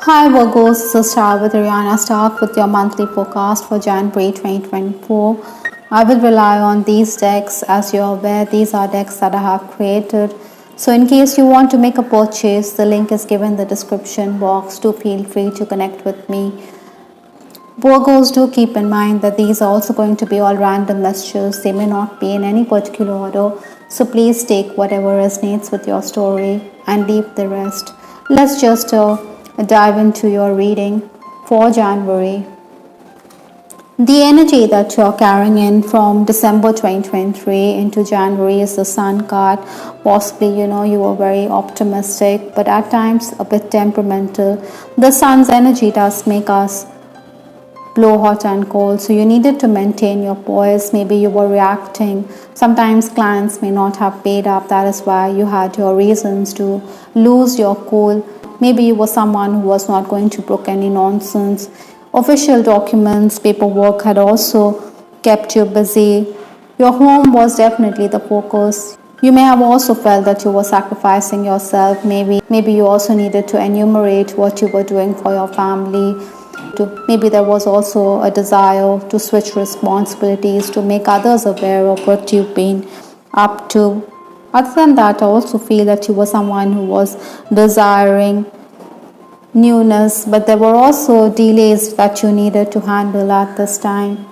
Hi Virgos, this is Star with Ariana. Start with your monthly forecast for January 2024. I will rely on these decks. As you're aware, these are decks that I have created. So in case you want to make a purchase, the link is given in the description box. Do feel free to connect with me. Virgos, do keep in mind that these are also going to be all random messages. They may not be in any particular order. So please take whatever resonates with your story and leave the rest. Let's just dive into your reading for January. The energy that you're carrying in from December 2023 into January is the Sun card. Possibly, you were very optimistic, but at times a bit temperamental. The Sun's energy does make us blow hot and cold, so you needed to maintain your poise. Maybe you were reacting. Sometimes clients may not have paid up. That is why you had your reasons to lose your cool. Maybe you were someone who was not going to brook any nonsense. Official documents, paperwork had also kept you busy. Your home was definitely the focus. You may have also felt that you were sacrificing yourself. Maybe you also needed to enumerate what you were doing for your family. Maybe there was also a desire to switch responsibilities, to make others aware of what you've been up to. Other than that, I also feel that you were someone who was desiring newness, but there were also delays that you needed to handle at this time.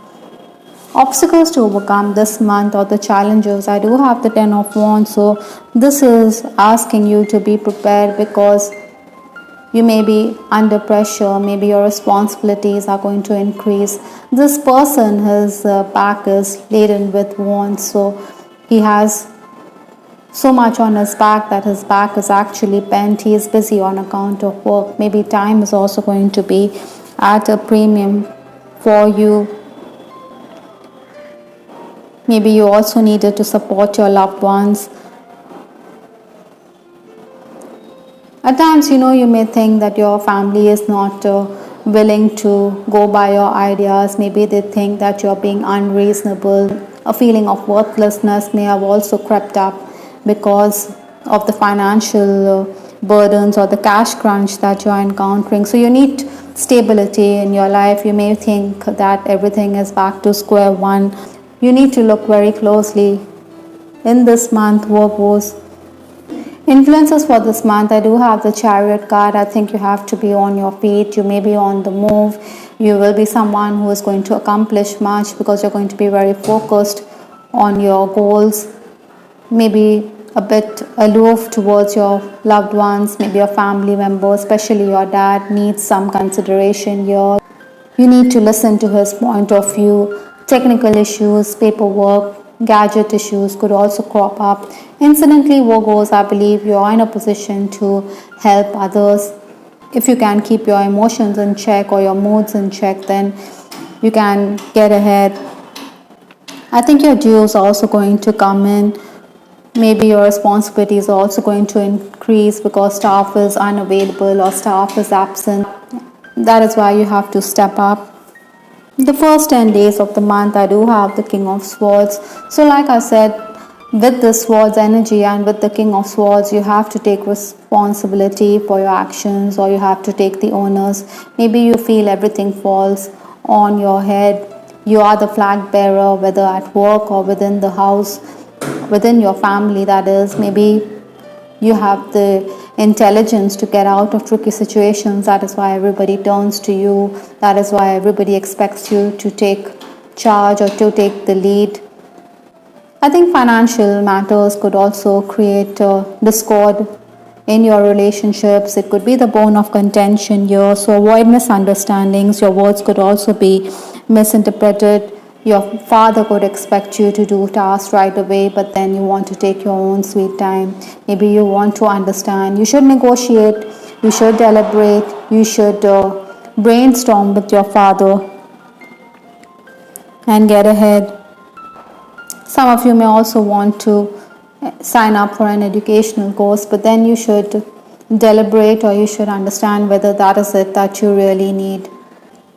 Obstacles to overcome this month, or the challenges. I do have the 10 of Wands, so this is asking you to be prepared because you may be under pressure. Maybe your responsibilities are going to increase. This person, his back is laden with wands, so he has so much on his back that his back is actually bent. He is busy on account of work. Maybe time is also going to be at a premium for you. Maybe you also needed to support your loved ones. At times, you may think that your family is not willing to go by your ideas. Maybe they think that you're being unreasonable. A feeling of worthlessness may have also crept up because of the financial burdens or the cash crunch that you're encountering. So you need stability in your life. You may think that everything is back to square one. You need to look very closely in this month, Virgos. Influences for this month, I do have the Chariot card. I think you have to be on your feet. You may be on the move. You will be someone who is going to accomplish much because you're going to be very focused on your goals. Maybe a bit aloof towards your loved ones. Maybe your family members, especially your dad, needs some consideration here. You need to listen to his point of view. Technical issues, paperwork, gadget issues could also crop up. Incidentally, Virgos, I believe you are in a position to help others. If you can keep your emotions in check or your moods in check, then you can get ahead. I think your dues are also going to come in. Maybe your responsibilities are also going to increase because staff is unavailable or staff is absent. That is why you have to step up. The first 10 days of the month, I do have the King of Swords. So like I said, with the Swords energy and with the King of Swords, you have to take responsibility for your actions, or you have to take the onus. Maybe you feel everything falls on your head. You are the flag bearer, whether at work or within the house, within your family, that is. Maybe you have the intelligence to get out of tricky situations. That is why everybody turns to you. That is why everybody expects you to take charge or to take the lead. I think financial matters could also create discord in your relationships. It could be the bone of contention here, so avoid misunderstandings. Your words could also be misinterpreted. Your father could expect you to do tasks right away, but then you want to take your own sweet time. Maybe you want to understand. You should negotiate. You should deliberate. You should brainstorm with your father and get ahead. Some of you may also want to sign up for an educational course, but then you should deliberate, or you should understand whether that is it that you really need.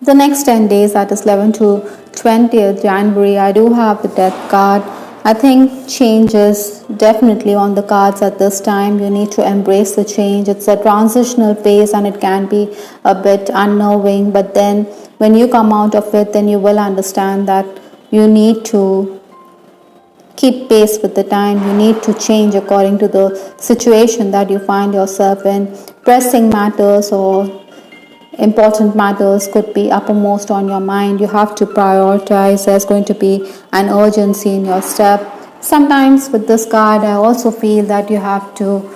The next 10 days, that is 11 to 20th January, I do have the Death card. I think change is definitely on the cards at this time. You need to embrace the change. It's a transitional phase and it can be a bit unnerving, but then when you come out of it, then you will understand that you need to keep pace with the time. You need to change according to the situation that you find yourself in. Pressing matters or important matters could be uppermost on your mind. You have to prioritize. There's going to be an urgency in your step. Sometimes with this card, I also feel that you have to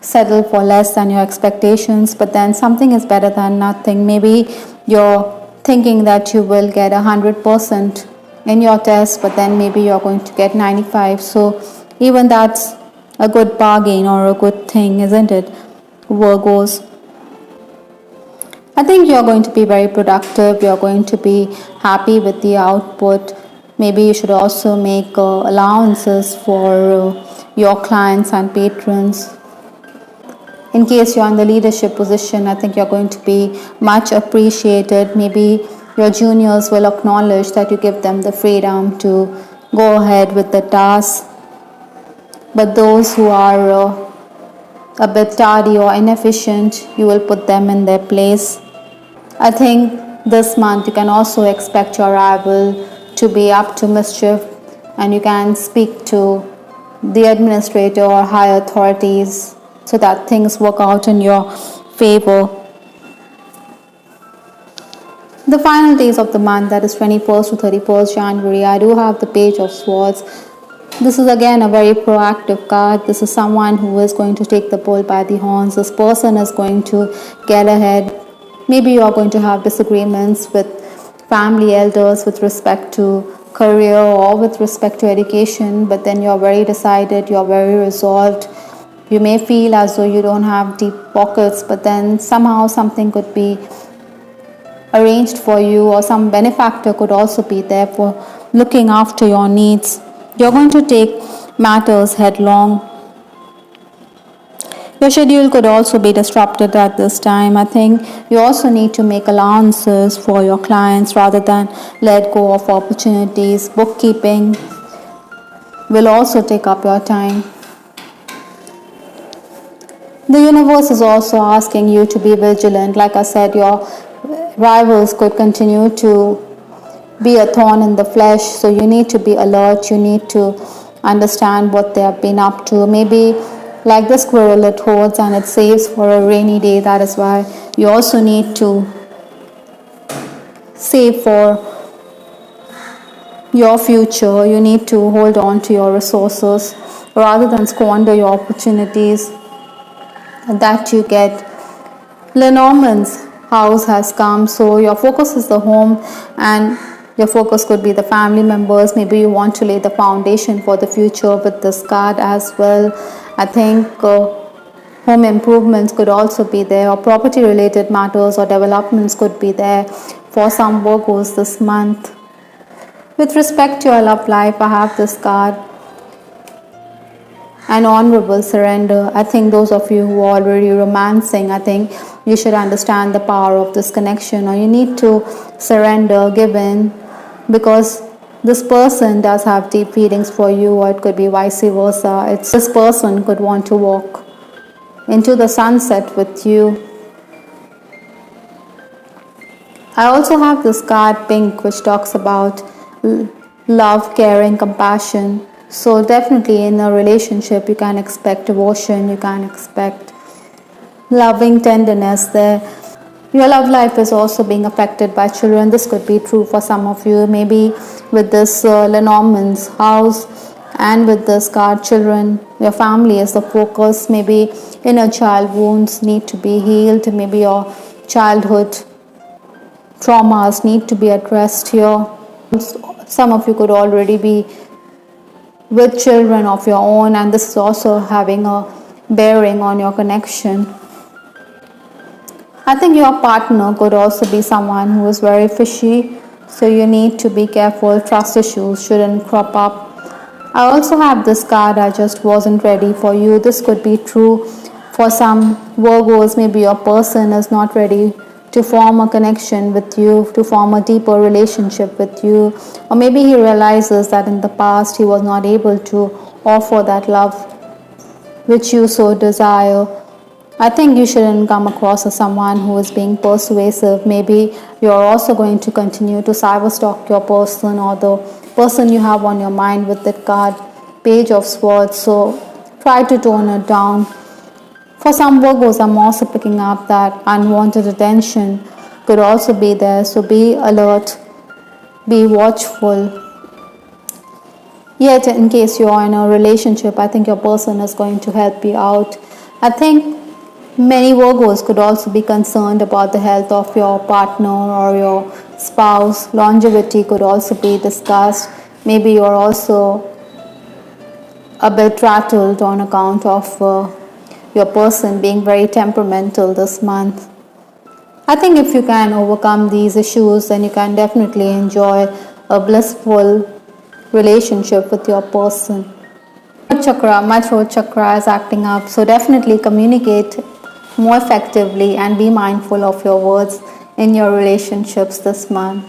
settle for less than your expectations, but then something is better than nothing. Maybe you're thinking that you will get 100% in your test, but then maybe you're going to get 95. So even that's a good bargain or a good thing, isn't it, Virgos? I think you're going to be very productive. You're going to be happy with the output. Maybe you should also make allowances for your clients and patrons. In case you're in the leadership position, I think you're going to be much appreciated. Maybe your juniors will acknowledge that you give them the freedom to go ahead with the task. But those who are a bit tardy or inefficient, you will put them in their place. I think this month you can also expect your rival to be up to mischief, and you can speak to the administrator or higher authorities so that things work out in your favor. The final days of the month, that is 21st to 31st January, I do have the Page of Swords. This is again a very proactive card. This is someone who is going to take the bull by the horns. This person is going to get ahead. Maybe you are going to have disagreements with family elders with respect to career or with respect to education, but then you're very decided, you're very resolved. You may feel as though you don't have deep pockets, but then somehow something could be arranged for you, or some benefactor could also be there for looking after your needs. You're going to take matters headlong. Your schedule could also be disrupted at this time. I think you also need to make allowances for your clients rather than let go of opportunities. Bookkeeping will also take up your time. The universe is also asking you to be vigilant. Like I said, your rivals could continue to be a thorn in the flesh, so you need to be alert. You need to understand what they have been up to. Maybe like the squirrel, it hoards and it saves for a rainy day. That is why you also need to save for your future. You need to hold on to your resources rather than squander your opportunities that you get. Lenormand's house has come, so your focus is the home, and your focus could be the family members. Maybe you want to lay the foundation for the future with this card as well. I think home improvements could also be there, or property related matters or developments could be there for some Virgos this month. With respect to your love life, I have this card, an honorable surrender. I think those of you who are already romancing, I think you should understand the power of this connection, or you need to surrender, give in, because this person does have deep feelings for you, or it could be vice versa. It's this person could want to walk into the sunset with you. I also have this card pink, which talks about love, caring, compassion. So definitely in a relationship you can expect devotion, you can expect loving tenderness there. Your love life is also being affected by children. This could be true for some of you. Maybe with this Lenormand's house and with this card children, your family is the focus. Maybe inner child wounds need to be healed. Maybe your childhood traumas need to be addressed here. Some of you could already be with children of your own, and this is also having a bearing on your connection. I think your partner could also be someone who is very fishy, so you need to be careful. Trust issues shouldn't crop up. I also have this card, I just wasn't ready for you. This could be true for some Virgos. Maybe your person is not ready to form a connection with you, to form a deeper relationship with you. Or maybe he realizes that in the past he was not able to offer that love which you so desire. I think you shouldn't come across as someone who is being persuasive. Maybe you're also going to continue to cyberstalk your person or the person you have on your mind with that card, Page of Swords. So try to tone it down. For some Virgos, I'm also picking up that unwanted attention could also be there. So be alert, be watchful. Yet, in case you're in a relationship, I think your person is going to help you out. I think many Virgos could also be concerned about the health of your partner or your spouse. Longevity could also be discussed. Maybe you're also a bit rattled on account of your person being very temperamental this month. I think if you can overcome these issues, then you can definitely enjoy a blissful relationship with your person. My throat chakra is acting up, so definitely communicate more effectively and be mindful of your words in your relationships this month.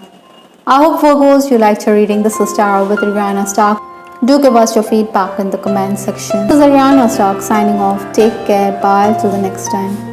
I hope Virgos you liked your reading. This is Tarot with Ariana Stark. Do give us your feedback in the comment section. This is Ariana Stark signing off. Take care. Bye. Till the next time.